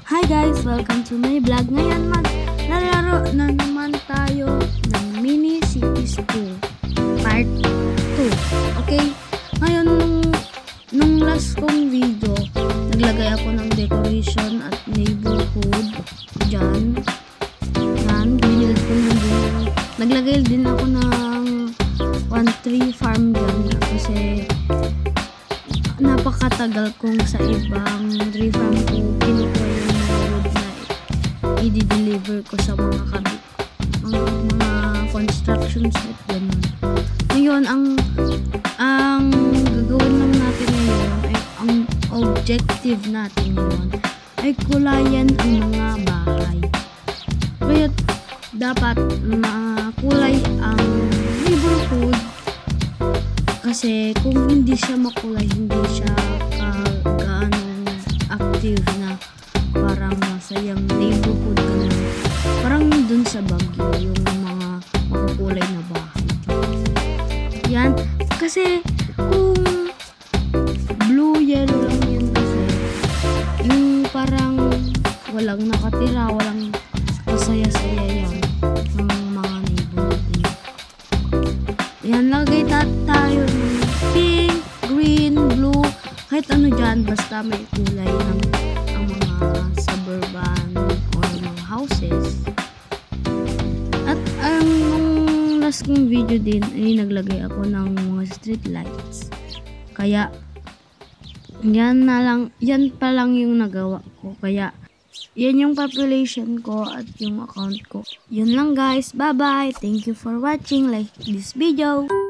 Hi guys! Welcome to my vlog. Ngayon naglalaro na naman tayo ng Mini Cities 2 Part 2. Okay? Ngayon nung last kong video, naglagay ako ng decoration at neighborhood dyan. Yan, binilid ko ng binilid. Naglagay din ako ng 1-tree farm dyan kasi napakatagal kong sa ibang tree farm ko kinukuha yung wood na i-deliver ko sa mga construction site ganun. Ngayon ang gagawin lang natin ngayon ay ang objective natin ngayon ay kulayan ang mga bahay. Kaya dapat makulay ang neighborhood. Kasi kung hindi siya makulay, hindi siya gaano active na parang masayang neighborhood ganun. Parang dun sa Baguio yung mga makukulay na bahay. Yan. Kasi kung blue, yellow lang yun kasi yung parang walang nakatira, walang masaya-saya yan ng mga neighborhood yun. Yan, lagay tayo ng pink, green, blue, kahit ano dyan, basta may kulay ng ang mga suburban or mga houses. At nung last kong video din ay naglagay ako ng mga street lights. Kaya yan pa lang yung nagawa ko. Kaya yan yung population ko at yung account ko. Yun lang guys. Bye bye. Thank you for watching. Like this video.